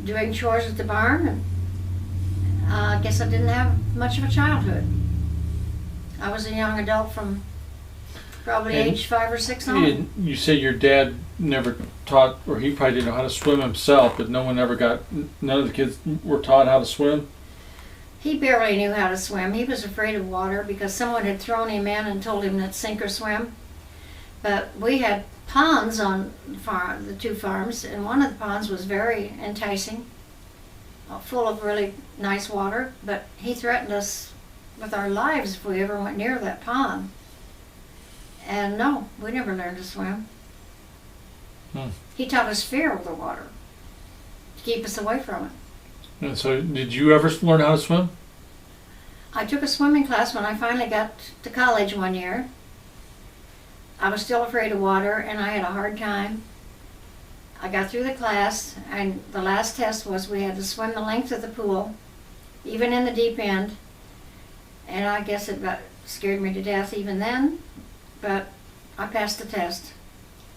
doing chores at the barn, and I guess I didn't have much of a childhood. I was a young adult from probably And age 5 or 6 on. You say your dad never taught, or he probably didn't know how to swim himself, but none of the kids were taught how to swim? He barely knew how to swim. He was afraid of water because someone had thrown him in and told him that sink or swim. But we had ponds on the 2 farms, and one of the ponds was very enticing, full of really nice water, but he threatened us with our lives if we ever went near that pond. And no, we never learned to swim. He taught us fear of the water to keep us away from it. And so did you ever learn how to swim? I took a swimming class when I finally got to college one year. I was still afraid of water and I had a hard time. I got through the class, and the last test was we had to swim the length of the pool, even in the deep end. And I guess it scared me to death even then, but I passed the test.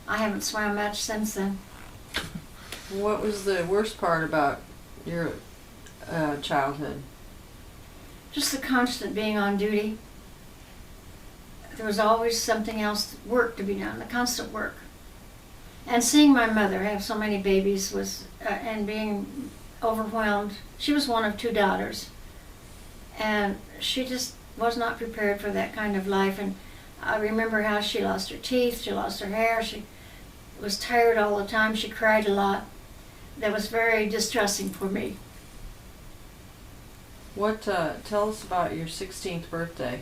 I haven't swam much since then. What was the worst part about your childhood? Just the constant being on duty. There was always something else, work to be done, the constant work. And seeing my mother have so many babies was, and being overwhelmed. She was one of 2 daughters, and she just was not prepared for that kind of life. And I remember how she lost her teeth, she lost her hair, she was tired all the time, she cried a lot. That was very distressing for me. Tell us about your 16th birthday.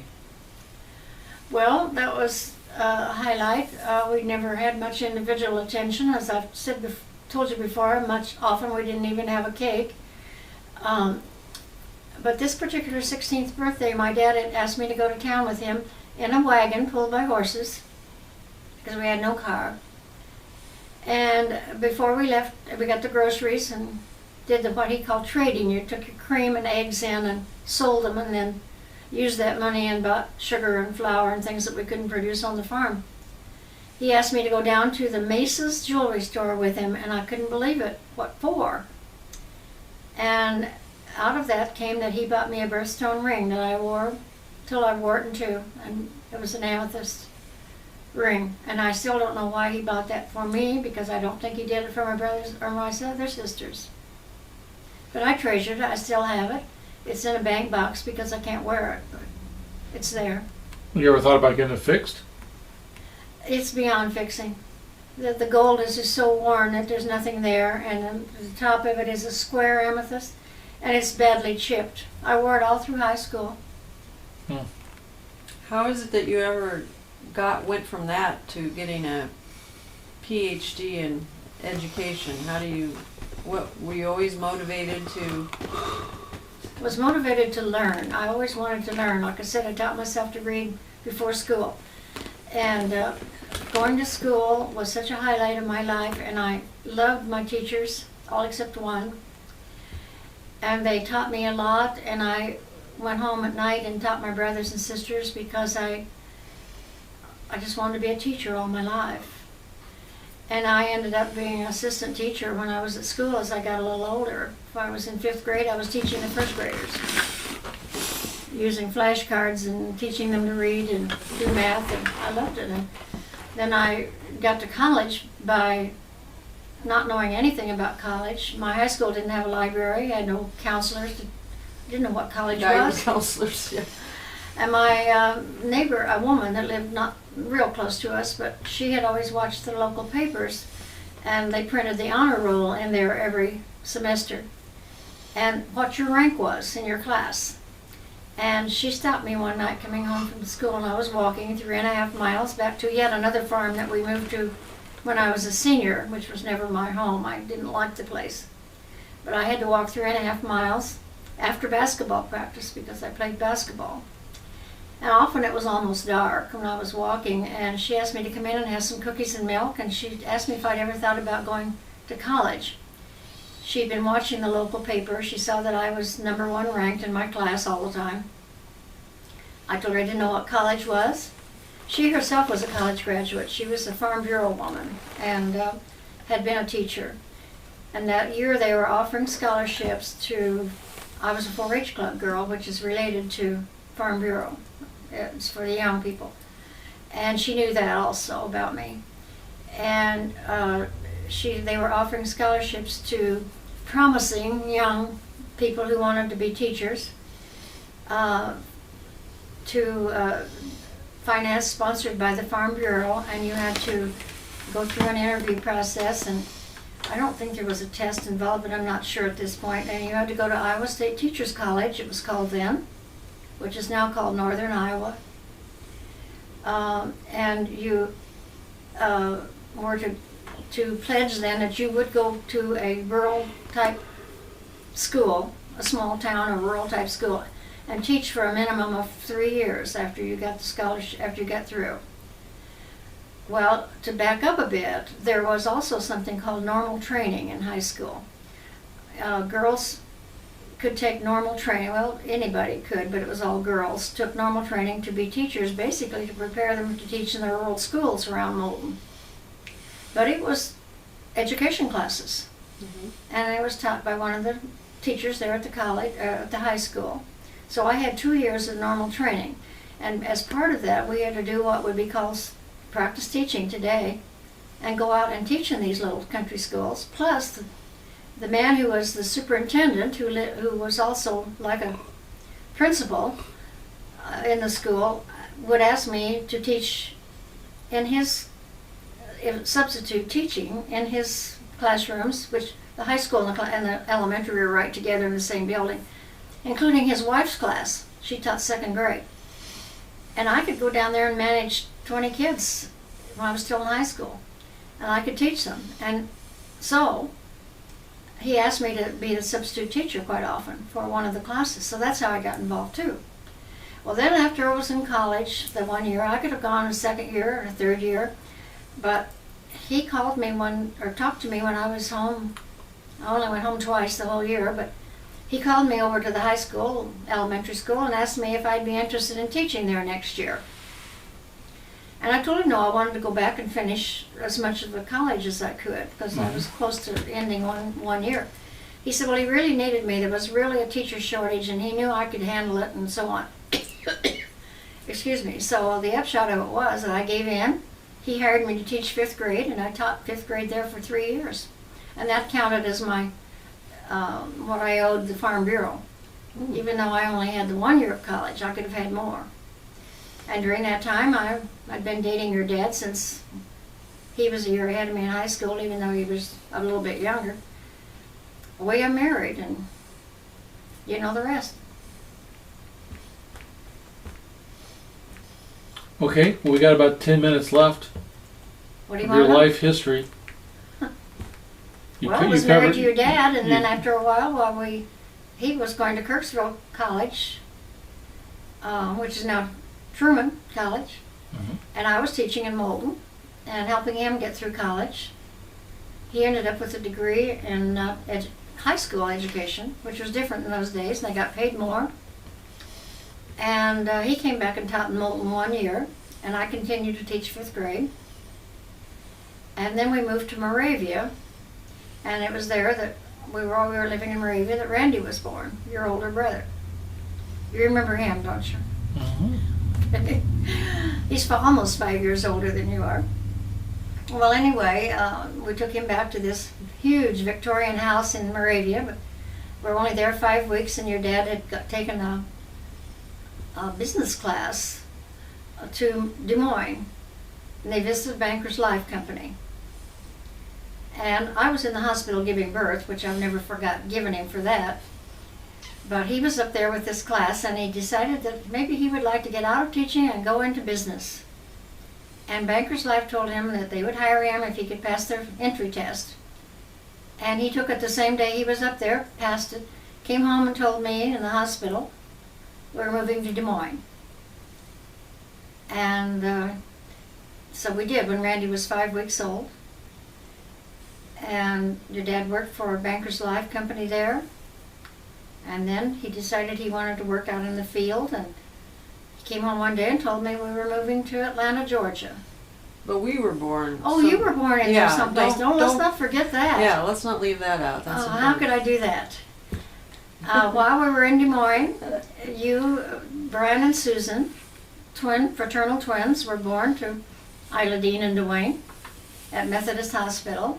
Well, that was a highlight. We never had much individual attention, as I've told you before. Often we didn't even have a cake. But this particular 16th birthday, my dad had asked me to go to town with him in a wagon pulled by horses, because we had no car. And before we left, we got the groceries and did what he called trading. You took your cream and eggs in and sold them, and then used that money and bought sugar and flour and things that we couldn't produce on the farm. He asked me to go down to the Mesa's jewelry store with him, and I couldn't believe it. What for? And out of that came that he bought me a birthstone ring that I wore till I wore it in 2, and it was an amethyst ring. And I still don't know why he bought that for me, because I don't think he did it for my brothers or my other sisters. But I treasured it. I still have it. It's in a bank box because I can't wear it, but it's there. You ever thought about getting it fixed? It's beyond fixing. The gold is just so worn that there's nothing there, and then the top of it is a square amethyst, and it's badly chipped. I wore it all through high school. How is it that you ever went from that to getting a PhD in education? What were you always motivated to? Was motivated to learn. I always wanted to learn. Like I said, I taught myself to read before school. And going to school was such a highlight of my life, and I loved my teachers, all except one. And they taught me a lot, and I went home at night and taught my brothers and sisters because I just wanted to be a teacher all my life. And I ended up being an assistant teacher when I was at school as I got a little older. If I was in 5th grade, I was teaching the 1st graders, using flashcards and teaching them to read and do math, and I loved it. And then I got to college by not knowing anything about college. My high school didn't have a library, had no counselors, didn't know what college was. Counselors, yeah. And my neighbor, a woman that lived not real close to us, but she had always watched the local papers, and they printed the honor roll in there every semester, and what your rank was in your class. And she stopped me one night coming home from school, and I was walking 3.5 miles back to yet another farm that we moved to when I was a senior, which was never my home. I didn't like the place. But I had to walk 3.5 miles after basketball practice because I played basketball. And often it was almost dark when I was walking, and she asked me to come in and have some cookies and milk, and she asked me if I'd ever thought about going to college. She'd been watching the local paper. She saw that I was number 1 ranked in my class all the time. I told her I didn't know what college was. She herself was a college graduate. She was a Farm Bureau woman and had been a teacher. And that year they were offering scholarships to, I was a 4-H club girl, which is related to Farm Bureau. It's for the young people. And she knew that also about me. And they were offering scholarships to promising young people who wanted to be teachers, to finance sponsored by the Farm Bureau, and you had to go through an interview process, and I don't think there was a test involved, but I'm not sure at this point, and you had to go to Iowa State Teachers College, it was called then, which is now called Northern Iowa, and you were to pledge then that you would go to a rural type school, a small town or rural type school, and teach for a minimum of 3 years after you got the scholarship, after you got through. Well, to back up a bit, there was also something called normal training in high school. Girls could take normal training, well, anybody could, but it was all girls, took normal training to be teachers, basically to prepare them to teach in the rural schools around Moulton. But it was education classes, and it was taught by one of the teachers there at the college, at the high school. So I had 2 years of normal training, and as part of that, we had to do what would be called practice teaching today, and go out and teach in these little country schools. Plus, the man who was the superintendent, who was also like a principal in the school, would ask me to teach in his substitute teaching in his classrooms, which the high school and the elementary were right together in the same building, including his wife's class. She taught 2nd grade. And I could go down there and manage 20 kids when I was still in high school. And I could teach them. And so he asked me to be the substitute teacher quite often for one of the classes. So that's how I got involved too. Well, then after I was in college, the 1 year, I could have gone a 2nd year or a 3rd year, but he called me or talked to me when I was home. I only went home twice the whole year, but he called me over to the high school, elementary school, and asked me if I'd be interested in teaching there next year. And I told him no, I wanted to go back and finish as much of the college as I could, because I was close to ending one year. He said, well, he really needed me. There was really a teacher shortage, and he knew I could handle it, and so on. Excuse me. So the upshot of it was that I gave in. He hired me to teach 5th grade, and I taught 5th grade there for 3 years. And that counted as my what I owed the Farm Bureau. Even though I only had the 1 year of college, I could have had more. And during that time, I'd been dating your dad since he was a year ahead of me in high school, even though he was a little bit younger. We got married, and you know the rest. Okay, well, we got about 10 minutes left What do you of want your to know? life history. Well, I was married to your dad, and then after a while, he was going to Kirksville College, which is now Truman College, and I was teaching in Moulton and helping him get through college. He ended up with a degree in high school education, which was different in those days, and they got paid more. And he came back and taught in Moulton 1 year, and I continued to teach 5th grade. And then we moved to Moravia, and it was there that we were living in Moravia that Randy was born, your older brother. You remember him, don't you? He's almost 5 years older than you are. Well, anyway, we took him back to this huge Victorian house in Moravia, but we were only there 5 weeks, and your dad had taken a business class to Des Moines, and they visited Bankers Life Company. And I was in the hospital giving birth, which I've never given him for that. But he was up there with this class, and he decided that maybe he would like to get out of teaching and go into business. And Bankers Life told him that they would hire him if he could pass their entry test. And he took it the same day he was up there, passed it, came home and told me in the hospital, we're moving to Des Moines. And so we did when Randy was 5 weeks old. And your dad worked for a Bankers Life Company there. And then he decided he wanted to work out in the field, and he came home one day and told me we were moving to Atlanta, Georgia. But we were born. Oh, so- you were born in Yeah, there someplace. don't- Let's don't- not forget that. Yeah, let's not leave that out. That's Oh, how could I do that? While we were in Des Moines, you, Brian and Susan, fraternal twins, were born to IlaDean and Dwayne at Methodist Hospital.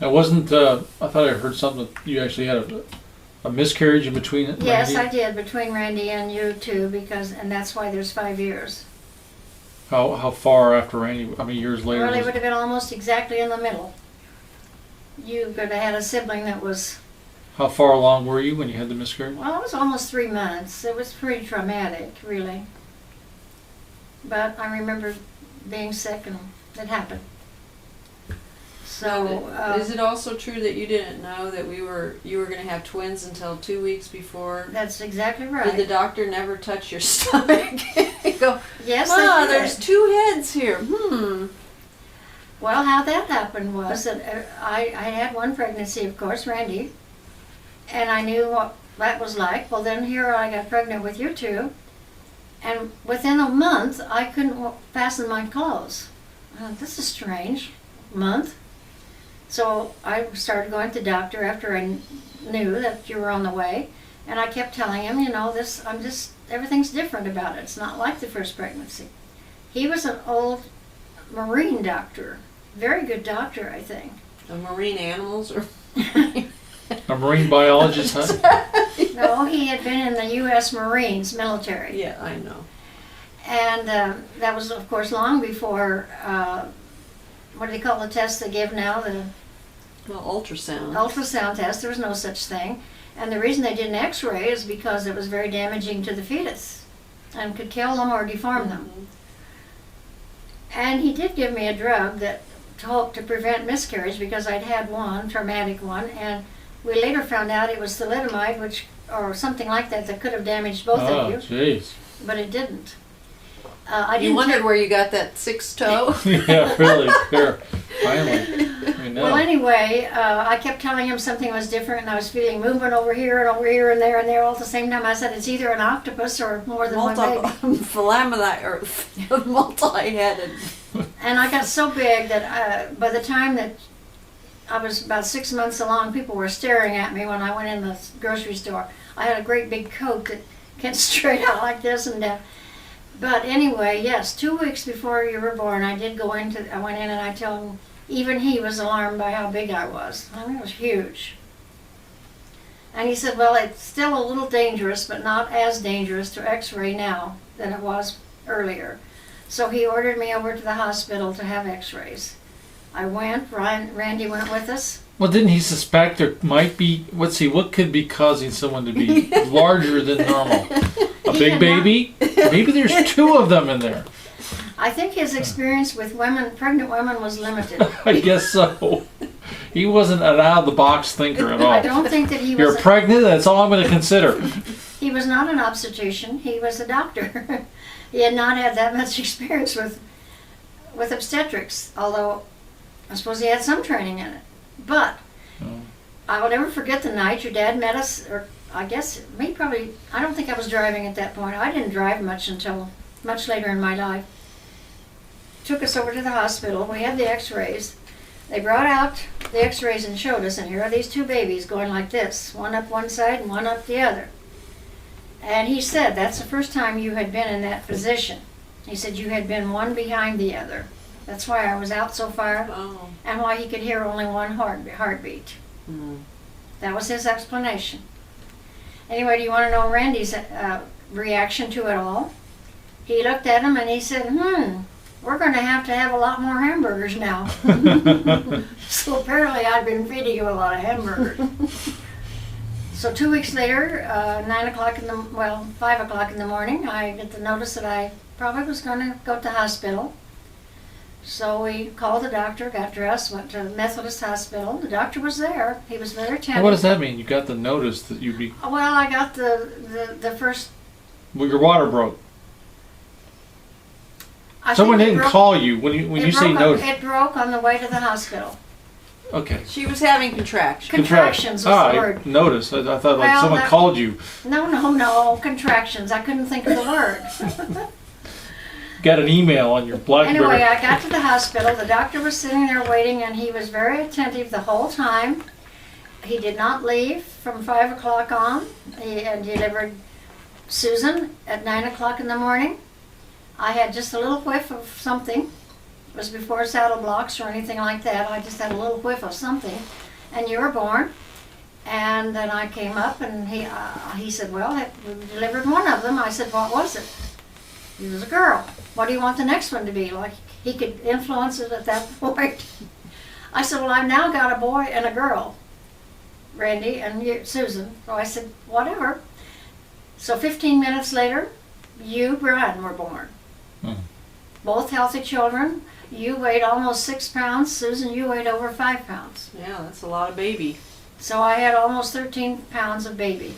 It wasn't. I thought I heard something. You actually had a miscarriage in between it. Yes, I Randy? did, between Randy and you two, and that's why there's 5 years. How far after Randy? I mean, years later. Well, they was- would have been almost exactly in the middle. You could have had a sibling that was, How far along were you when you had the miscarriage? well, it was almost 3 months. It was pretty traumatic, really. But I remember being sick and it happened. So, Is it also true that you didn't know that you were going to have twins until 2 weeks before? that's exactly Did the right. doctor never touch your stomach? Go, Yes, Ma, they did. there's 2 heads here. Well, how that happened was that I had one pregnancy, of course, Randy, and I knew what that was like. Well, then here I got pregnant with you two, and within a month I couldn't fasten my clothes. I thought, this is strange. Month. So I started going to the doctor after I knew that you were on the way, and I kept telling him, everything's different about it. It's not like the first pregnancy. He was an old Marine doctor. Very good doctor, I think. The marine animals or A marine biologist, huh? No, he had been in the U.S. Marines military. Yeah, I know. And that was, of course, long before, what do they call the test they give now? The Well, ultrasound. ultrasound test. There was no such thing. And the reason they did an x-ray is because it was very damaging to the fetus and could kill them or deform them. And he did give me a drug that to prevent miscarriage because I'd had one, traumatic one, and we later found out it was thalidomide, or something like that, that could have damaged both Oh, of you, jeez. but it didn't. I You didn't wondered take- where you got that 6th toe? Yeah, really. There, finally. I know. Well, anyway, I kept telling him something was different, and I was feeling movement over here and there and there all at the same time. I said, it's either an octopus or more than one baby. Multi-headed. And I got so big that by the time that I was about 6 months along, people were staring at me when I went in the grocery store. I had a great big coat that came straight out like this and down. But anyway, yes, 2 weeks before you were born, I went in and I told him, even he was alarmed by how big I was. I mean, it was huge. And he said, well, it's still a little dangerous, but not as dangerous to x-ray now than it was earlier. So he ordered me over to the hospital to have x-rays. I went, Randy went with us. Well, didn't he suspect there might be, what could be causing someone to be larger than normal? A He big had baby? Maybe there's 2 of them in there. I think his experience with pregnant women was limited. I guess so. He wasn't an out-of-the-box thinker at I all. don't think that he You're was. pregnant? That's all I'm going to consider. He was not an obstetrician. He was a doctor. He had not had that much experience with obstetrics, although I suppose he had some training in it. But Oh. I will never forget the night your dad met us, or I guess I don't think I was driving at that point. I didn't drive much until much later in my life. Took us over to the hospital. We had the x-rays. They brought out the x-rays and showed us, and here are these 2 babies going like this, one up one side and one up the other. And he said, that's the first time you had been in that position. He said you had been one behind the other. That's why I was out so far, Oh. and why he could hear only one heartbeat. That was his explanation. Anyway, do you want to know Randy's reaction to it all? He looked at him and he said, we're going to have a lot more hamburgers now. So apparently I'd been feeding him a lot of hamburgers. So 2 weeks later, 5 o'clock in the morning, I get the notice that I probably was going to go to the hospital. So we called the doctor, got dressed, went to the Methodist Hospital. The doctor was there. He was very attentive. What does that mean? You got the notice that you'd be... Well, I got the first... Well, your water broke. I Someone think it didn't broke- call you when you say broke notice. It broke on the way to the hospital. Okay. She was having contractions. Contractions was the word. Notice. I thought like Well, someone that- called you. No, contractions. I couldn't think of the word. got an email on your BlackBerry. Anyway, I got to the hospital. The doctor was sitting there waiting, and he was very attentive the whole time. He did not leave from 5 o'clock on. He had delivered Susan at 9 o'clock in the morning. I had just a little whiff of something. It was before saddle blocks or anything like that. I just had a little whiff of something. And you were born. And then I came up, and he said, well, we delivered one of them. I said, what was it? It was a girl. What do you want the next one to be? Like, he could influence it at that point. I said, well, I've now got a boy and a girl, Randy and Susan. So I said, whatever. So 15 minutes later, you, Brian, were born. Both healthy children. You weighed almost 6 pounds. Susan, you weighed over 5 pounds. Yeah, that's a lot of baby. So I had almost 13 pounds of baby.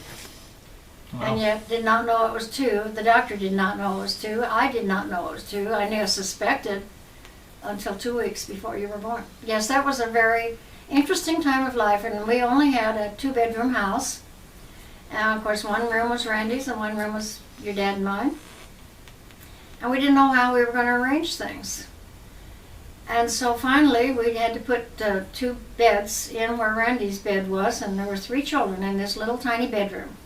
Wow. And yet did not know it was 2. The doctor did not know it was 2. I did not know it was 2. I knew, suspected until 2 weeks before you were born. Yes, that was a very interesting time of life, and we only had a 2-bedroom house. And of course, one room was Randy's and one room was your dad and mine. And we didn't know how we were going to arrange things. And so finally, we had to put 2 beds in where Randy's bed was, and there were 3 children in this little tiny bedroom.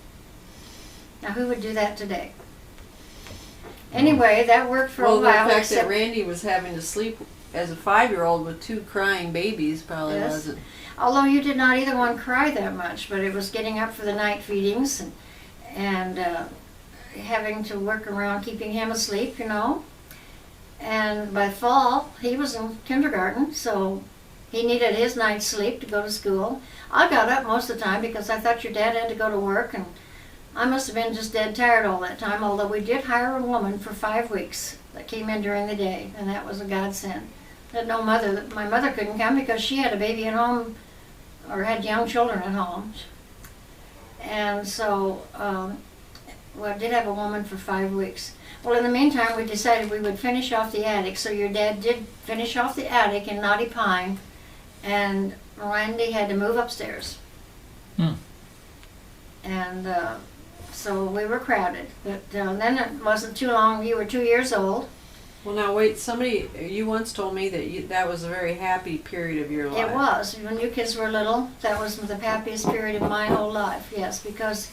Now, who would do that today? Anyway, that worked for a Well, the while. fact that Randy was having to sleep as a 5-year-old with 2 crying babies probably Yes. wasn't. Although you did not either one cry that much, but it was getting up for the night feedings and having to work around keeping him asleep, you know. And by fall, he was in kindergarten, so he needed his night's sleep to go to school. I got up most of the time because I thought your dad had to go to work, and I must have been just dead tired all that time, although we did hire a woman for 5 weeks that came in during the day, and that was a godsend. That my mother couldn't come because she had a baby at home or had young children at home. And so, I did have a woman for 5 weeks. Well, in the meantime, we decided we would finish off the attic. So your dad did finish off the attic in Knotty Pine, and Randy had to move upstairs. And so we were crowded. But then it wasn't too long. You were 2 years old. Well, now wait. You once told me that that was a very happy period of your life. It was. When you kids were little, that was the happiest period of my whole life. Yes, because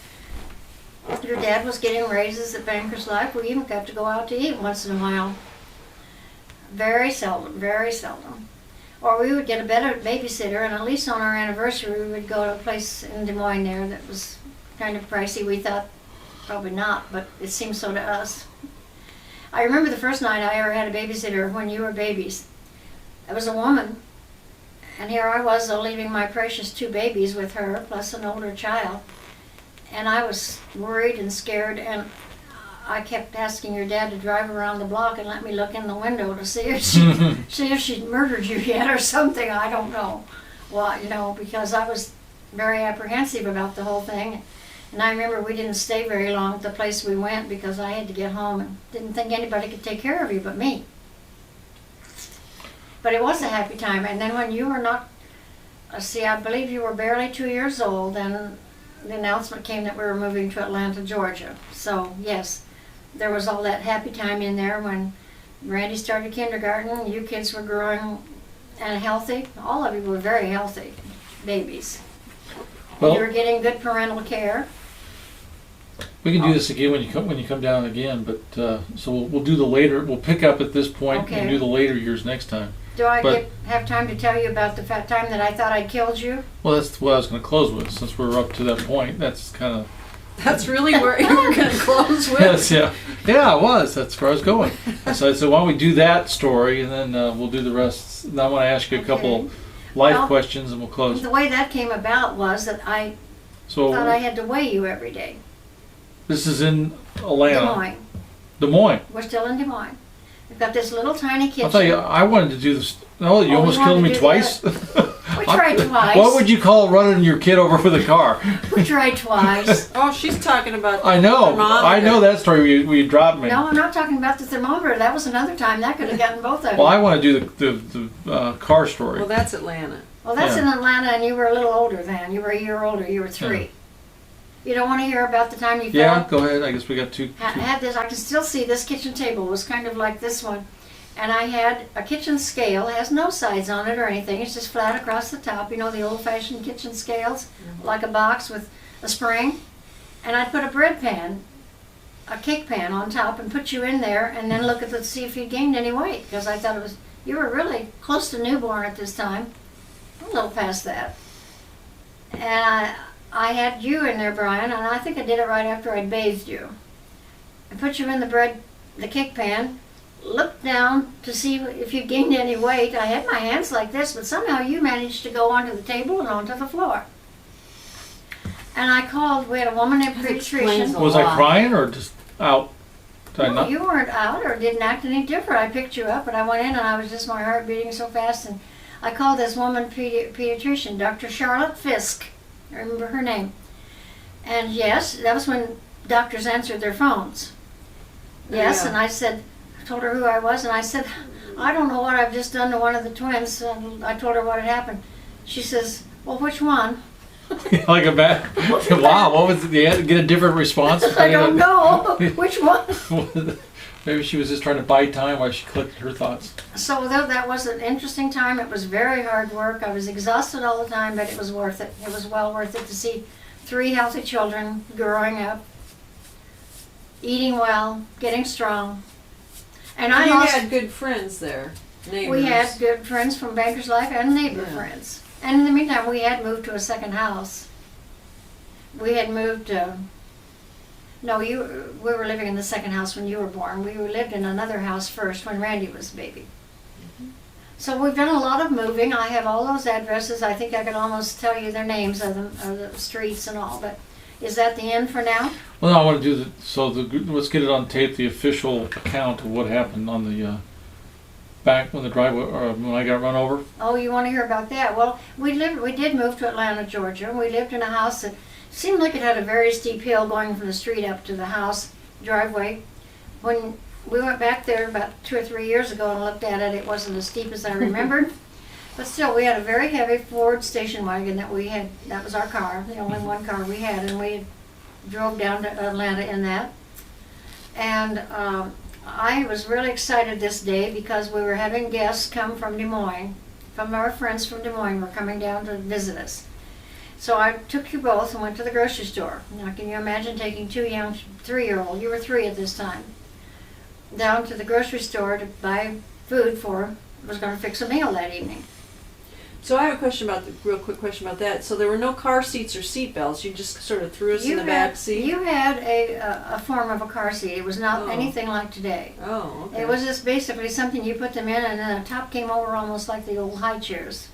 your dad was getting raises at Banker's Life. We even got to go out to eat once in a while. Very seldom, very seldom. Or we would get a better babysitter, and at least on our anniversary, we would go to a place in Des Moines there that was kind of pricey. We thought probably not, but it seemed so to us. I remember the first night I ever had a babysitter when you were babies. It was a woman, and here I was leaving my precious 2 babies with her, plus an older child. And I was worried and scared, and I kept asking your dad to drive around the block and let me look in the window to see if she'd murdered you yet or something. I don't know. Well, you know, because I was very apprehensive about the whole thing. And I remember we didn't stay very long at the place we went because I had to get home and didn't think anybody could take care of you but me. But it was a happy time. And then when you were not, I believe you were barely 2 years old, then the announcement came that we were moving to Atlanta, Georgia. So, yes, there was all that happy time in there when Randy started kindergarten. You kids were growing and healthy. All of you were very healthy babies. Well, You were getting good parental care. we can do this again when you come down again, but so we'll do the later. We'll pick up at this point Okay. and do the later years next time. Do I But- have time to tell you about the time that I thought I'd killed you? Well, that's what I was going to close with. Since we're up to that point, that's kind of That's really where you were going to close with. yes, yeah, it was. That's where I was going. So I said, why don't we do that story, and then we'll do the rest. And I want to ask you a couple Okay. life Well, questions, and we'll close. The way that came about was that I So thought I had to weigh you every day. this is in Des Atlanta, Moines. Des Moines. We're still in Des Moines. We've got this little tiny kitchen. I'll tell you, I wanted to do this. Oh, you Oh, almost you killed wanted me to do twice. We tried twice. What would you call running your kid over with a car? We tried twice. Oh, she's talking about the I know. thermometer. I know that story. You dropped me. No, I'm not talking about the thermometer. That was another time. That could have gotten both of you. Well, I want to do the car story. Well, that's Atlanta. Well, that's Yeah. in Atlanta, and you were a little older then. You were a year older. You were 3. You don't want to hear about the time you Yeah, fell? go ahead. I guess we got two. Had this, I can still see this kitchen table was kind of like this one. And I had a kitchen scale, it has no sides on it or anything, it's just flat across the top, you know, the old-fashioned kitchen scales, like a box with a spring. And I'd put a bread pan, a cake pan on top and put you in there and then look at the, see if you gained any weight, because I thought it was, you were really close to newborn at this time, a little past that. And I had you in there, Brian, and I think I did it right after I'd bathed you. I put you in the cake pan, looked down to see if you gained any weight. I had my hands like this, but somehow you managed to go onto the table and onto the floor. And I called, we had a woman in That explains pediatrician. a Was lot. I crying or just out? Did I No, not? you weren't out or didn't act any different. I picked you up and I went in and I was just, my heart beating so fast. And I called this woman pediatrician, Dr. Charlotte Fisk. I remember her name. And yes, that was when doctors answered their phones. Yes, Yeah. and I said, told her who I was, and I said, I don't know what I've just done to one of the twins. And I told her what had happened. She says, well, which one? Like a bad. Wow, what was it? You had to get a different response? I don't know. Which one? Maybe she was just trying to buy time while she collected her thoughts. So though that was an interesting time, it was very hard work. I was exhausted all the time, but it was worth it. It was well worth it to see 3 healthy children growing up, eating well, getting strong. And I You lost, had good friends there, neighbors. we had good friends from Banker's Life and neighbor Yeah. friends. And in the meantime, we had moved to a second house. We had moved, no, we were living in the second house when you were born. We lived in another house first when Randy was a baby. So we've done a lot of moving. I have all those addresses. I think I could almost tell you their names of the streets and all. But is that the end for now? Well, no, I want to do let's get it on tape, the official account of what happened on the back when the driveway, or when I got run over. Oh, you want to hear about that? Well, we did move to Atlanta, Georgia. We lived in a house that seemed like it had a very steep hill going from the street up to the house driveway. When we went back there about 2 or 3 years ago and looked at it, it wasn't as steep as I remembered. But still, we had a very heavy Ford station wagon that we had. That was our car, the only one car we had, and we drove down to Atlanta in that. And I was really excited this day because we were having guests come from Des Moines, from our friends from Des Moines were coming down to visit us. So I took you both and went to the grocery store. Now, can you imagine taking 2 young 3-year-old, you were 3 at this time, down to the grocery store to buy food was going to fix a meal that evening. So I have a question real quick question about that. So there were no car seats or seat belts. You just sort of threw us in the back seat. You had a form of a car seat. It was not Oh. anything like today. Oh, okay. It was just basically something you put them in and then the top came over almost like the old high chairs.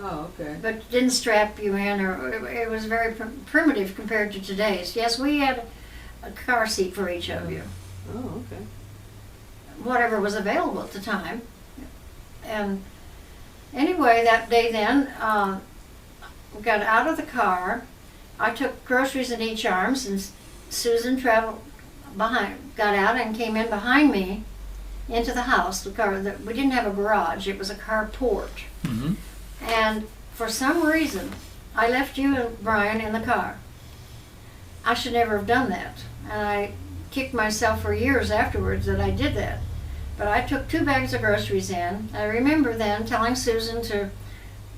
Oh, okay. But it didn't strap you in, or it was very primitive compared to today's. Yes, we had a car seat for each of you, Oh, okay. whatever was available at the time. And anyway, that day then, we got out of the car. I took groceries in each arms, and Susan got out and came in behind me into the house. We didn't have a garage; it was a carport. Mm-hmm. And for some reason, I left you and Brian in the car. I should never have done that. And I kicked myself for years afterwards that I did that. But I took 2 bags of groceries in. I remember then telling Susan to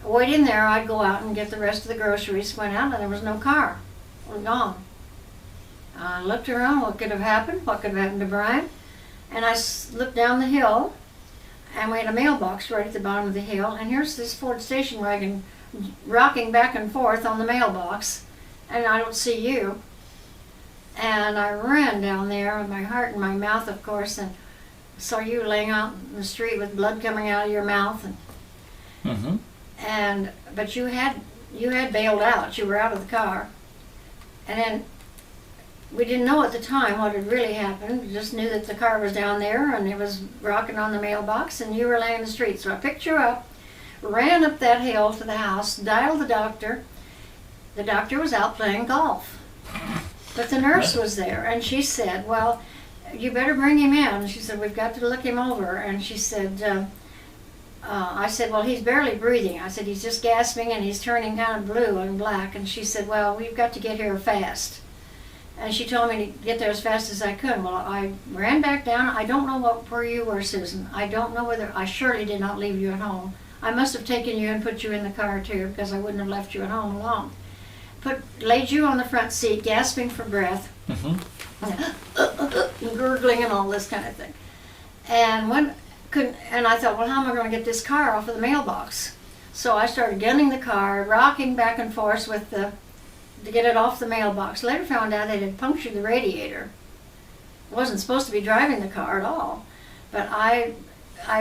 wait in there. I'd go out and get the rest of the groceries. Went out and there was no car. It was gone. I looked around. What could have happened? What could have happened to Brian? And I looked down the hill. And we had a mailbox right at the bottom of the hill, and here's this Ford station wagon rocking back and forth on the mailbox, and I don't see you. And I ran down there with my heart in my mouth, of course, and saw you laying out in the street with blood coming out of your mouth. But you had bailed out. You were out of the car, and then we didn't know at the time what had really happened. We just knew that the car was down there and it was rocking on the mailbox and you were laying in the street. So I picked you up, ran up that hill to the house, dialed the doctor. The doctor was out playing golf. But the nurse was there and she said, well, you better bring him in. She said, we've got to look him over. And she said, I said, well, he's barely breathing. I said, he's just gasping and he's turning kind of blue and black. And she said, well, we've got to get here fast. And she told me to get there as fast as I could. Well, I ran back down. I don't know where you were, Susan. I don't know whether, I surely did not leave you at home. I must have taken you and put you in the car too, because I wouldn't have left you at home alone. Laid you on the front seat, gasping for breath, gurgling and all this kind of thing. And I thought, well, how am I going to get this car off of the mailbox? So I started gunning the car, rocking back and forth to get it off the mailbox. Later found out they had punctured the radiator. Wasn't supposed to be driving the car at all. But I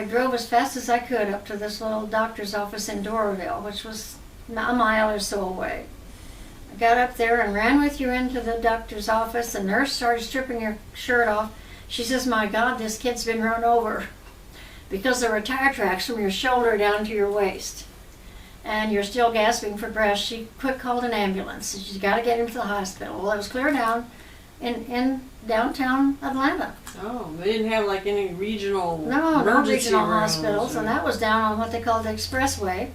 drove as fast as I could up to this little doctor's office in Doraville, which was a mile or so away. I got up there and ran with you into the doctor's office. The nurse started stripping your shirt off. She says, my God, this kid's been run over because there were tire tracks from your shoulder down to your waist. And you're still gasping for breath. She quick called an ambulance. She's got to get him to the hospital. Well, it was clear down in downtown Atlanta. Oh, they didn't have like any regional No emergency regional rooms hospitals, or- and that was down on what they call the expressway.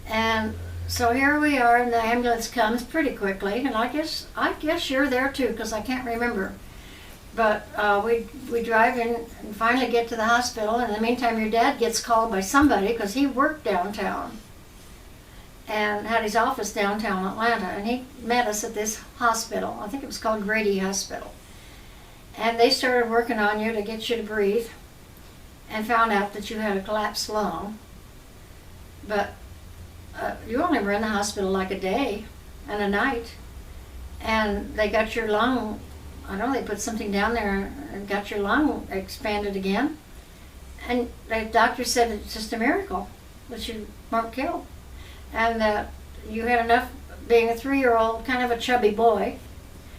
And so here we are, and the ambulance comes pretty quickly, and I guess you're there too, because I can't remember. But we drive in and finally get to the hospital, and in the meantime your dad gets called by somebody, because he worked downtown and had his office downtown Atlanta, and he met us at this hospital. I think it was called Grady Hospital. And they started working on you to get you to breathe, and found out that you had a collapsed lung. But you only were in the hospital like a day and a night, and they got your lung, I don't know, they put something down there and got your lung expanded again. And the doctor said it's just a miracle that you weren't killed. And that you had enough, being a 3-year-old, kind of a chubby boy,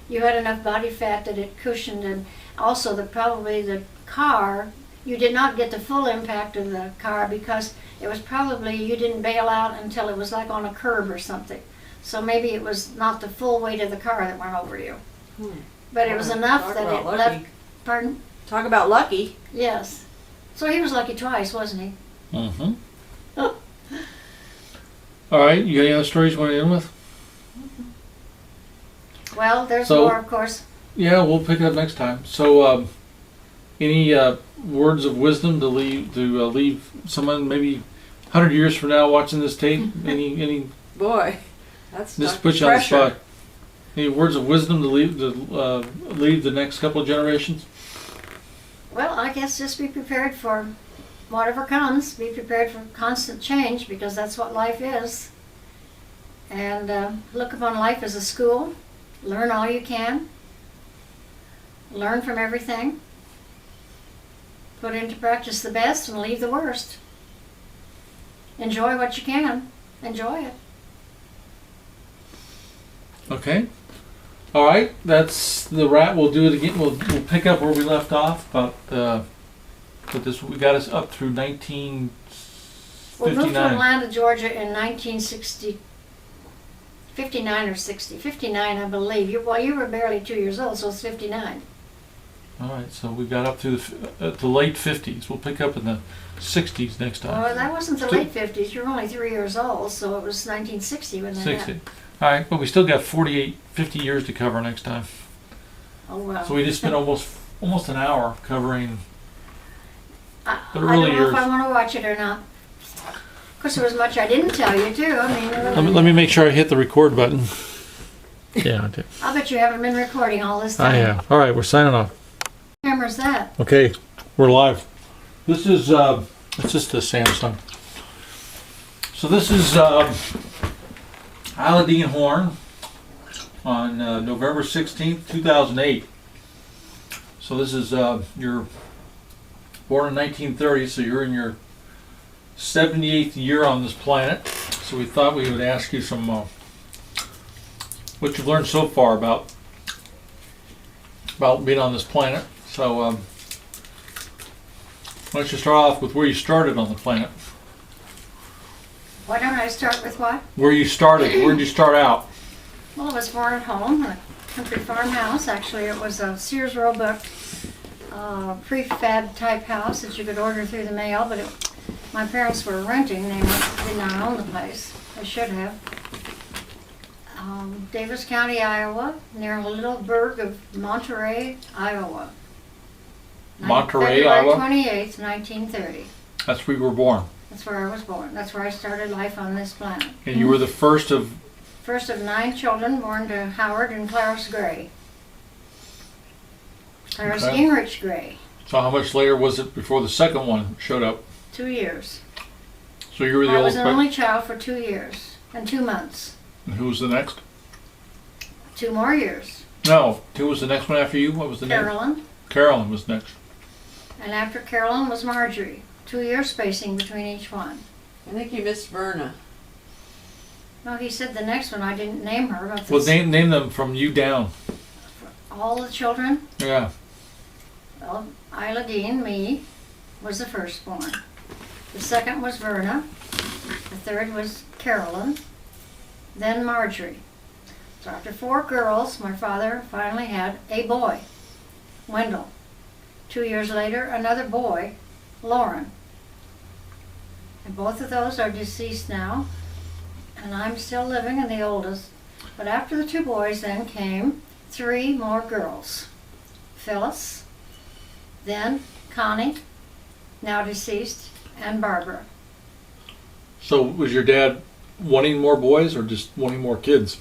you had enough body fat that it cushioned, and also probably the car, you did not get the full impact of the car because it was probably, you didn't bail out until it was like on a curb or something. So maybe it was not the full weight of the car that went over you. But it was enough Talk that about it lucky. left, pardon? Talk about lucky. Yes. So he was lucky twice, wasn't he? Mm-hmm. All right, you got any other stories you want to end with? Well, there's So- more, of course. Yeah, we'll pick it up next time. So, any words of wisdom to leave someone maybe 100 years from now watching this tape? Any Boy, that's just tough. put you on the Pressure. spot. Any words of wisdom to leave the next couple of generations? Well, I guess just be prepared for whatever comes. Be prepared for constant change, because that's what life is. And look upon life as a school. Learn all you can. Learn from everything. Put into practice the best and leave the worst. Enjoy what you can. Enjoy it. Okay. All right, that's the wrap. We'll do it again. We'll pick up where we left off. But this we got us up through We moved to 1959. Atlanta, Georgia in 1960. 59 or 60. 59, I believe. You were barely 2 years old, so it's 59. All right, so we got up through the late 50s. We'll pick up in the 60s next time. Well, that wasn't the Two- late 50s. You were only 3 years old, so it was 1960 when that 60. happened. All right, but we still got 50 years to cover next time. Oh, wow. So we just spent almost an hour covering. I the don't early know years. if I want to watch it or not. Of course, there was much I didn't tell you, too. I mean, Let me make sure I hit the record button. Yeah, I did. I bet you haven't been recording all this time. I have. All right, we're signing off. What camera's that? Okay, we're live. This is it's just a Samsung. So this is IlaDean horn on November 16th, 2008. So this is you're born in 1930, so you're in your 78th year on this planet. So we thought we would ask you some what you've learned so far about being on this planet. So why don't you start off with where you started on the planet? Why don't I start with what? Where you started? Where did you start out? Well, I was born at home in a country farmhouse. Actually, it was a Sears Roebuck prefab type house that you could order through the mail, but my parents were renting. They did not own the place. They should have. Davis County, Iowa, near a little burg of Monterey, Iowa. Monterey, February Iowa? 28th, 1930. That's where you were born. That's where I was born. That's where I started life on this planet. And you were the first of, First of 9 children born to Howard and Clarice Gray. Clarice Okay. Gingrich Gray. so how much later was it before the second one showed up? 2 years. So you were the I was oldest. an only child for 2 years and 2 months. And who was the next? 2 more years. No, who was the next one after you? What was the name? Carolyn. Carolyn was next. And after Carolyn was Marjorie. 2 years spacing between each one. I think you missed Verna. No, he said the next one. I didn't name her. But Well, name them from you down. all the children, Yeah. well, IlaDean, me, was the firstborn. The second was Verna. The third was Carolyn. Then Marjorie. So after 4 girls, my father finally had a boy, Wendell. 2 years later, another boy, Lauren. And both of those are deceased now, and I'm still living and the oldest. But after the 2 boys then came 3 more girls. Phyllis, then Connie, now deceased, and Barbara. So was your dad wanting more boys or just wanting more kids?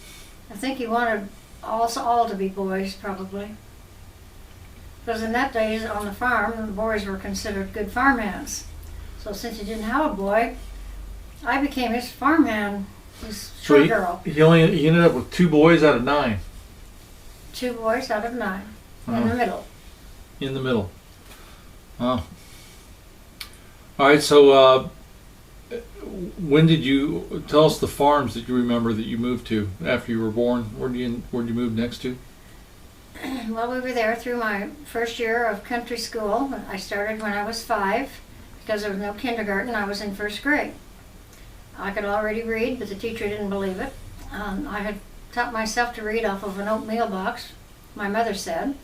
I think he wanted us all to be boys, probably. Because in that days on the farm, the boys were considered good farmhands. So since he didn't have a boy, I became his farmhand, his So short girl. he ended up with 2 boys out of 9 2 boys out of 9, in the Oh. middle. in the middle. Oh. All right. So when did you tell us the farms that you remember that you moved to after you were born? Where'd you move next to? Well, we were there through my first year of country school. I started when I was 5. Because there was no kindergarten, I was in 1st grade. I could already read, but the teacher didn't believe it. I had taught myself to read off of an oatmeal box, my mother said.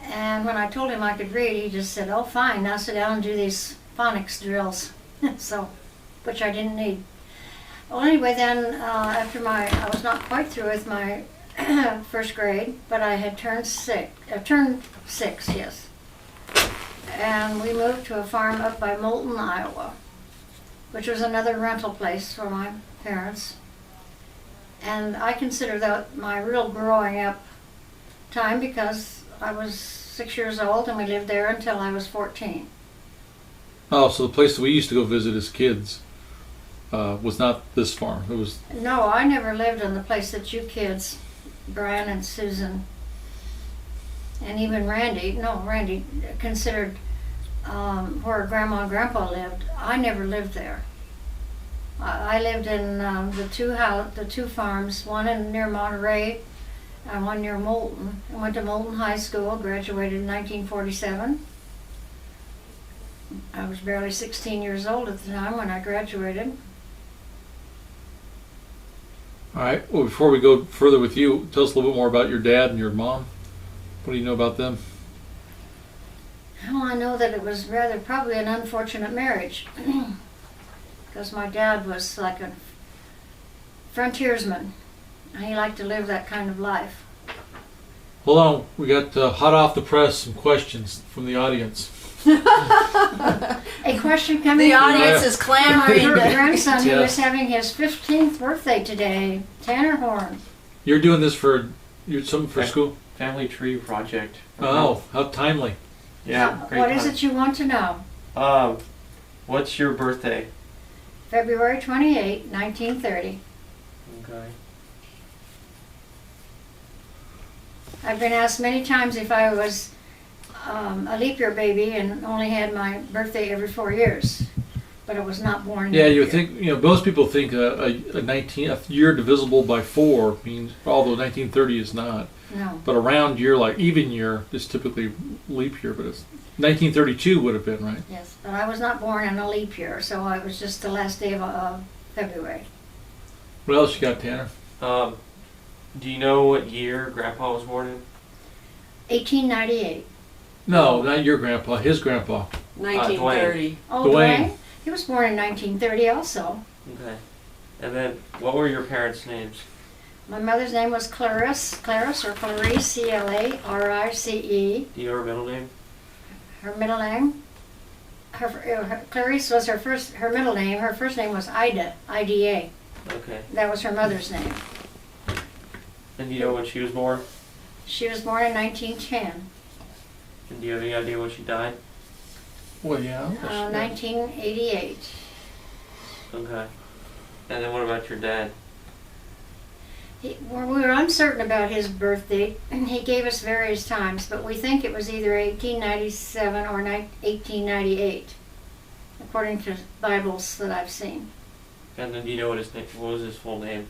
And when I told him I could read, he just said, "Oh, fine, now sit down and do these phonics drills." So, which I didn't need. Well, anyway, then after I was not quite through with my 1st grade, but I had turned 6, yes. And we moved to a farm up by Moulton, Iowa, which was another rental place for my parents. And I consider that my real growing up time because I was 6 years old and we lived there until I was 14. Oh, so the place that we used to go visit as kids was not this farm. It was. No, I never lived in the place that you kids, Brian and Susan, and even Randy considered where Grandma and Grandpa lived. I never lived there. I lived in the 2 farms, one near Monterey and one near Moulton. I went to Moulton High School, graduated in 1947. I was barely 16 years old at the time when I graduated. All right. Well, before we go further with you, tell us a little bit more about your dad and your mom. What do you know about them? Well, I know that it was probably an unfortunate marriage. Because my dad was like a frontiersman. He liked to live that kind of life. Hold on. We got hot off the press some questions from the audience. A question coming The from audience Yeah. is clamoring. your to- grandson who Yes. is having his 15th birthday today, Tanner Horn. You're doing this for something for Okay. school? Family tree project. Oh, how timely. Yeah, great What is time. it you want to know? What's your birthday? February 28, 1930. Okay. I've been asked many times if I was a leap year baby and only had my birthday every 4 years, but I was not born in Yeah, leap you year. think most people think a year divisible by 4 means, although 1930 is not, No. but a round year like even year is typically leap year, but it's 1932 would have been, right? Yes, but I was not born in a leap year, so it was just the last day of February. What else you got, Tanner? Do you know what year Grandpa was born in? 1898. No, not your grandpa, his grandpa. 1930. Oh, Dwayne. Dwayne? He was born in 1930 also. Okay. And then, what were your parents' names? My mother's name was Clarice or Clarice, C-L-A-R-I-C-E. Do you know her middle name? Her middle name? Clarice was her middle name. Her first name was Ida, I-D-A. Okay. That was her mother's name. And do you know when she was born? She was born in 1910. And do you have any idea when she died? Well, yeah. 1988. Okay. And then what about your dad? We were uncertain about his birth date, and he gave us various times, but we think it was either 1897 or 1898, according to Bibles that I've seen. And then do you know what was his full name?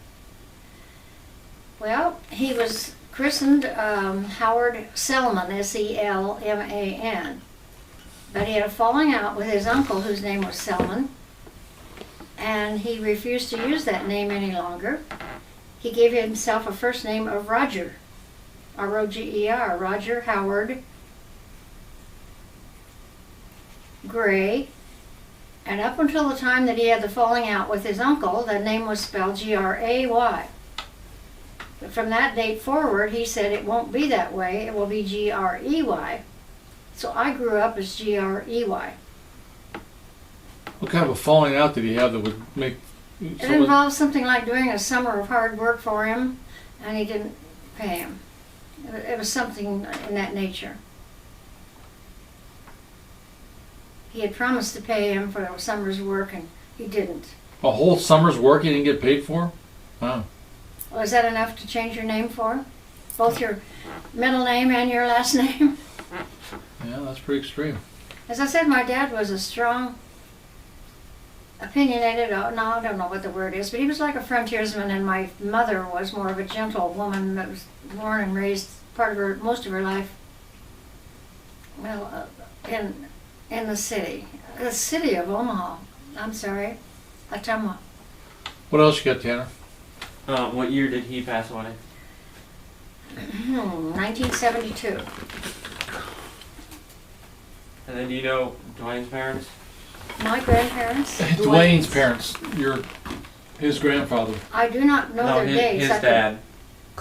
Well, he was christened Howard Selman, S-E-L-M-A-N, but he had a falling out with his uncle, whose name was Selman, and he refused to use that name any longer. He gave himself a first name of Roger, R-O-G-E-R, Roger Howard Gray. And up until the time that he had the falling out with his uncle, the name was spelled G-R-A-Y. But from that date forward, he said it won't be that way, it will be G-R-E-Y. So I grew up as G-R-E-Y. What kind of a falling out did he have that would make It involved something like doing a summer of hard work for him, and he didn't pay him. It was something in that nature. He had promised to pay him for the summer's work, and he didn't. a whole summer's work he didn't get paid for? Wow. Was that enough to change your name for? Both your middle name and your last name? Yeah, that's pretty extreme. As I said, my dad was a strong, opinionated, no, I don't know what the word is, but he was like a frontiersman, and my mother was more of a gentle woman that was born and raised most of her life, well, in the city of Omaha. I'm sorry, Ottumwa. What else you got, Tanner? What year did he pass away? 1972. And then do you know Dwayne's parents? My grandparents, Dwayne's parents. His grandfather. I do not know their dates. his I can- dad.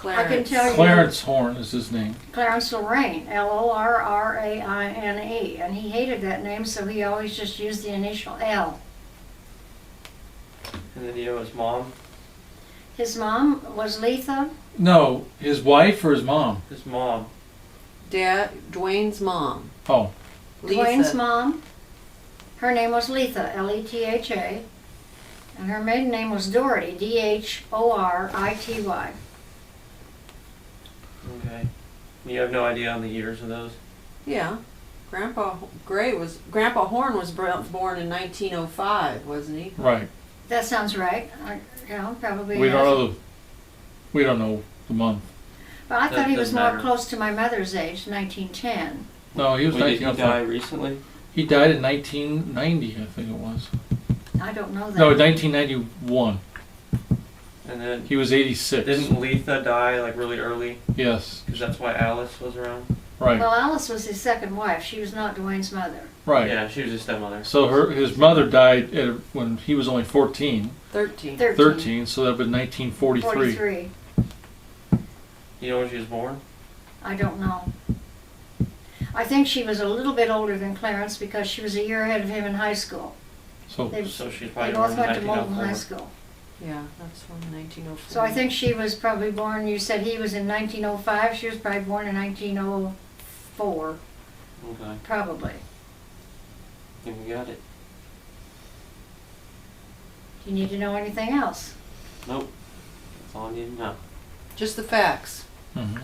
I can tell you. Clarence Horn is his name. Clarence Lorraine, L-O-R-R-A-I-N-E, and he hated that name, so he always just used the initial L. And then do you know his mom? His mom was Letha. No, his wife or his mom? His mom. Dwayne's mom. Oh, Dwayne's mom. Her name was Letha, L-E-T-H-A, and her maiden name was Doherty, D-H-O-R-I-T-Y. Okay. You have no idea on the years of those? Yeah. Grandpa Horn was born in 1905, wasn't he? right. That sounds right. Probably. We is. don't know the month. But I thought he was doesn't more matter. close to my mother's age, 1910. No, he was Wait, did he 1905. die recently? He died in 1990, I think it was. I don't know that. No, 1991. And then He was 86. didn't Letha die like really early? Yes, Because that's why Alice was around? right, Well, Alice was his second wife. She was not Dwayne's mother. right. Yeah, she was his stepmother. So his mother died when he was only 14, 13. 13, so that would have been 1943. 43. You know when she was born? I don't know. I think she was a little bit older than Clarence because she was a year ahead of him in high school. So They, So she's they probably born both in went to Moulton 1904. High School. Yeah, that's from 1904. So I think she was probably born, you said he was in 1905, she was probably born in 1904, Okay. probably. You got it. Do you need to know anything else? Nope. That's all I need to know. Just the facts. mhm.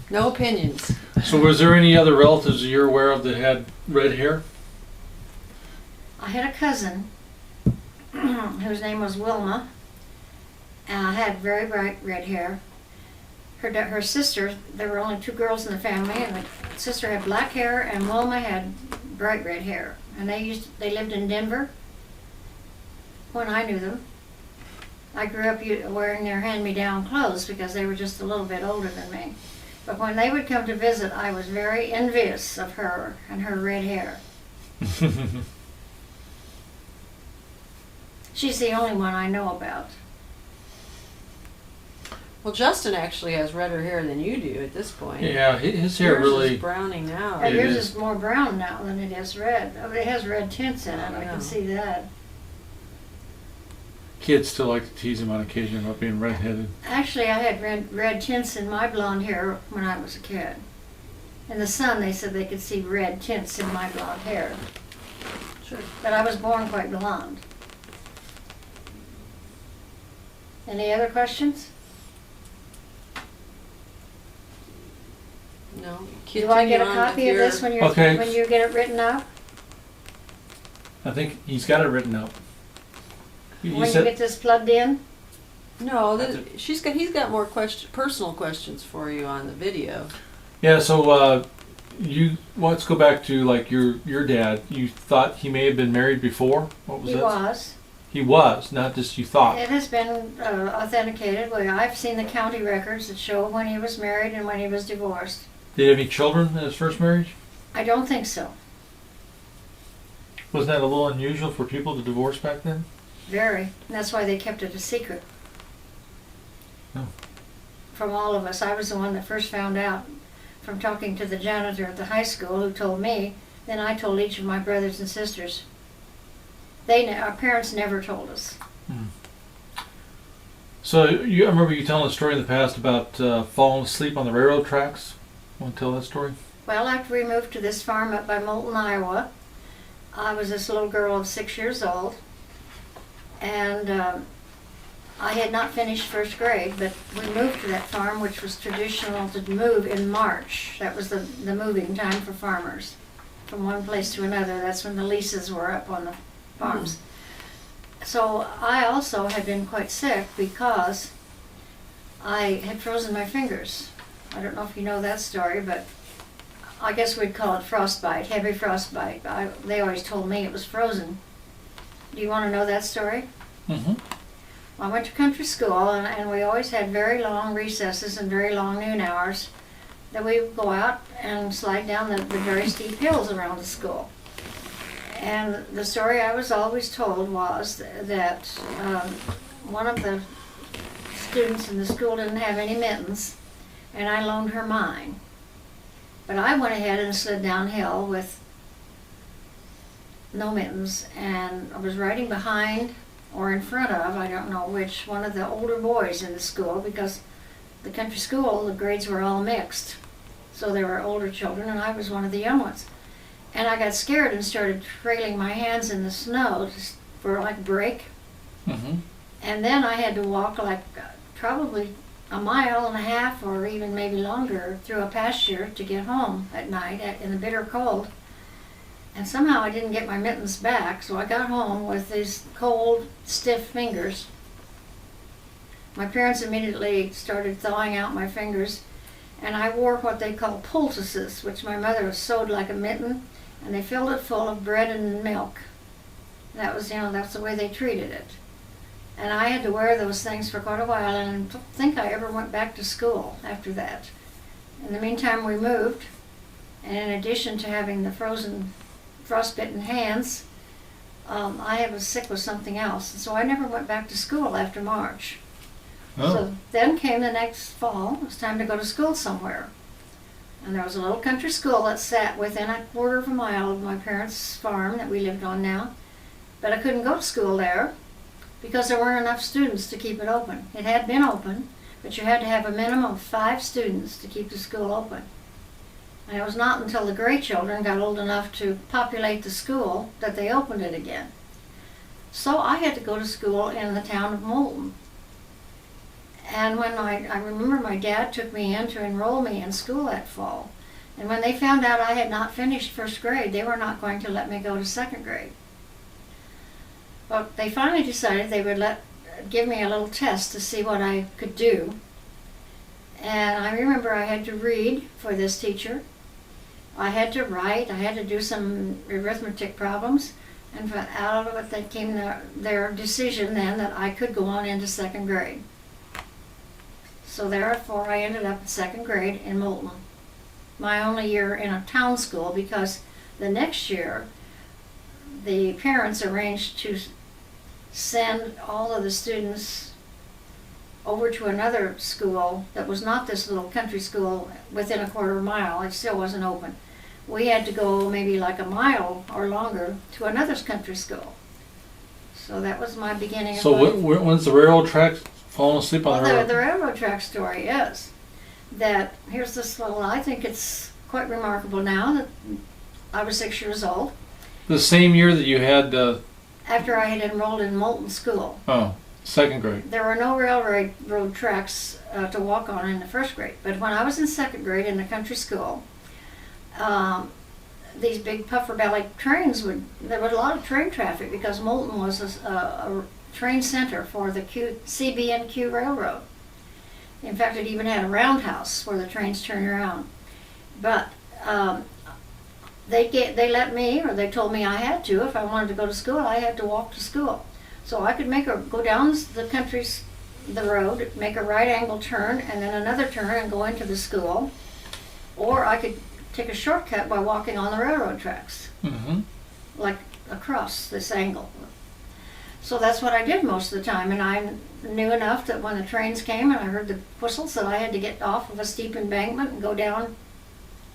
No opinions. So was there any other relatives that you're aware of that had red hair? I had a cousin whose name was Wilma, and had very bright red hair. Her sister, there were only two girls in the family, and the sister had black hair, and Wilma had bright red hair. And they lived in Denver when I knew them. I grew up wearing their hand-me-down clothes because they were just a little bit older than me. But when they would come to visit, I was very envious of her and her red hair. She's the only one I know about. Well, Justin actually has redder hair than you do at this point. Yeah, his hair Yours really. is browning now. It Yours is. is more brown now than it is red. Oh, it has red tints in it, I Yeah. can see that. Kids still like to tease him on occasion about being redheaded. Actually, I had red tints in my blonde hair when I was a kid. In the sun, they said they could see red tints in my blonde hair. Sure. But I was born quite blonde. Any other questions? No. Do I get a Continue on copy with of this your- when you get it written up? I think he's got it written out. You When you said get this plugged in? No, he's got more personal questions for you on the video. yeah. So let's go back to like your dad. You thought he may have been married before. What was He that? was. He was, not just you thought. It has been authenticated. Well, I've seen the county records that show when he was married and when he was divorced. Did he have any children in his first marriage? I don't think so. Wasn't that a little unusual for people to divorce back then? Very. And that's why they kept it a secret. Oh. From all of us. I was the one that first found out from talking to the janitor at the high school who told me. Then I told each of my brothers and sisters. Our parents never told us. So I remember you telling a story in the past about falling asleep on the railroad tracks. Want to tell that story? Well, after we moved to this farm up by Moulton, Iowa, I was this little girl of 6 years old, and I had not finished first grade, but we moved to that farm, which was traditional to move in March. That was the moving time for farmers from one place to another. That's when the leases were up on the farms. So I also had been quite sick because I had frozen my fingers. I don't know if you know that story, but I guess we'd call it frostbite, heavy frostbite. They always told me it was frozen. Do you want to know that story? Mm-hmm. I went to country school, and we always had very long recesses and very long noon hours that we would go out and slide down the very steep hills around the school. And the story I was always told was that one of the students in the school didn't have any mittens, and I loaned her mine. But I went ahead and slid downhill with no mittens, and I was riding behind or in front of, I don't know which, one of the older boys in the school, because the country school, the grades were all mixed. So there were older children, and I was one of the young ones. And I got scared and started trailing my hands in the snow just for like a break. Mm-hmm. And then I had to walk like probably a mile and a half or even maybe longer through a pasture to get home at night in the bitter cold. And somehow I didn't get my mittens back, so I got home with these cold, stiff fingers. My parents immediately started thawing out my fingers, and I wore what they call poultices, which my mother sewed like a mitten, and they filled it full of bread and milk. That was, that's the way they treated it. And I had to wear those things for quite a while, and I don't think I ever went back to school after that. In the meantime, we moved, and in addition to having the frostbitten hands, I was sick with something else. So I never went back to school after March. Oh. So then came the next fall. It was time to go to school somewhere. And there was a little country school that sat within a quarter of a mile of my parents' farm that we lived on now. But I couldn't go to school there because there weren't enough students to keep it open. It had been open, but you had to have a minimum of 5 students to keep the school open. And it was not until the gray children got old enough to populate the school that they opened it again. So I had to go to school in the town of Moulton. And when I remember my dad took me in to enroll me in school that fall. And when they found out I had not finished first grade, they were not going to let me go to second grade. Well, they finally decided they would give me a little test to see what I could do. And I remember I had to read for this teacher. I had to write. I had to do some arithmetic problems. And out of it, came their decision then that I could go on into second grade. So therefore, I ended up in second grade in Moulton. My only year in a town school, because the next year, the parents arranged to send all of the students over to another school that was not this little country school within a quarter mile. It still wasn't open. We had to go maybe like a mile or longer to another country school. So that was my beginning of So life. when's the railroad tracks falling asleep on Well, the the railroad? railroad track story is that here's this little, I think it's quite remarkable now that I was 6 years old The same year that you had after I had enrolled in Moulton School. second grade. There were no railroad tracks to walk on in the first grade, but when I was in second grade in the country school, these big puffer belly trains there was a lot of train traffic because Moulton was a train center for the CB&Q Railroad. In fact, it even had a roundhouse where the trains turned around. But they let me, or they told me I had to, if I wanted to go to school, I had to walk to school. So I could go down the road, make a right angle turn, and then another turn and go into the school. Or I could take a shortcut by walking on the railroad tracks, Mm-hmm. like across this angle. So that's what I did most of the time, and I knew enough that when the trains came and I heard the whistles that I had to get off of a steep embankment and go down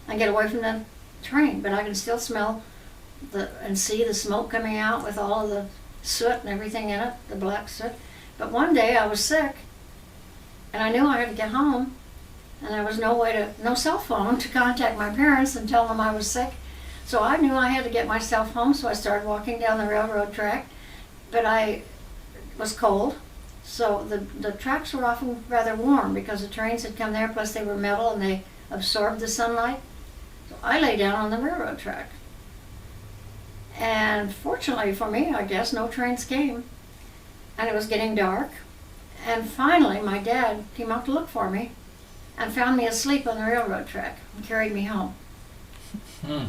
and get away from the train. But I can still smell and see the smoke coming out with all of the soot and everything in it, the black soot. But one day I was sick, and I knew I had to get home, and there was no cell phone to contact my parents and tell them I was sick. So I knew I had to get myself home, so I started walking down the railroad track. But I was cold, so the tracks were often rather warm because the trains had come there, plus they were metal and they absorbed the sunlight. So I lay down on the railroad track. And fortunately for me, I guess, no trains came. And it was getting dark. And finally, my dad came out to look for me and found me asleep on the railroad track and carried me home. Hmm.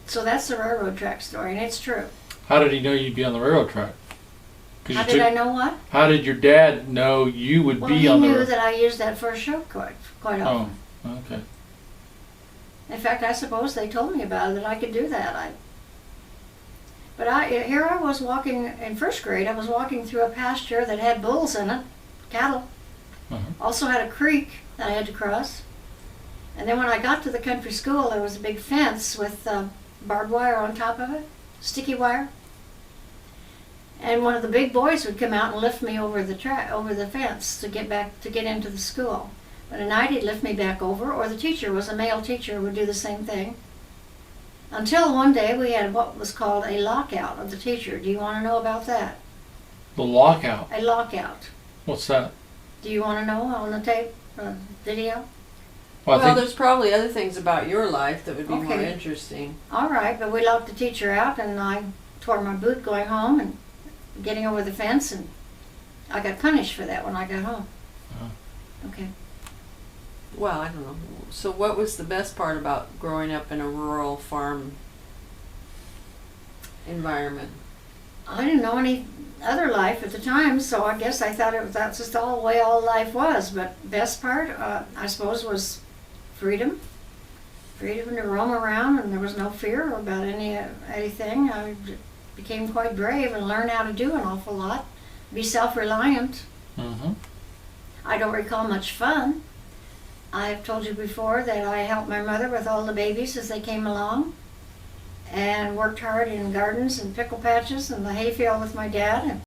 So that's the railroad track story, and it's true. How did he know you'd be on the railroad track? 'Cause How you did I know what? How did your dad know you would Well, be he on the knew railroad? that I used that for a show quite often. Oh, okay. In fact, I suppose they told me about it, that I could do that. Here I was walking in first grade. I was walking through a pasture that had bulls in it, cattle. Uh-huh. Also had a creek that I had to cross. And then when I got to the country school, there was a big fence with barbed wire on top of it, sticky wire. And one of the big boys would come out and lift me over the fence to get into the school. But at night he'd lift me back over, or the teacher was a male teacher would do the same thing. Until one day we had what was called a lockout of the teacher. Do you want to know about that? The lockout. A lockout. What's that? Do you want to know on the tape, video? Well, I Well, think there's probably other things about your life that would be more Okay. interesting. All right, but we locked the teacher out, and I tore my boot going home and getting over the fence, and I got punished for that when I got home. Uh-huh. Okay. Well, I don't know. So what was the best part about growing up in a rural farm environment? I didn't know any other life at the time, so I guess I thought that's just all the way all life was. But best part, I suppose, was freedom. Freedom to roam around, and there was no fear about anything. I became quite brave and learned how to do an awful lot. Be self-reliant. Mm-hmm. I don't recall much fun. I've told you before that I helped my mother with all the babies as they came along, and worked hard in gardens and pickle patches and the hayfield with my dad. And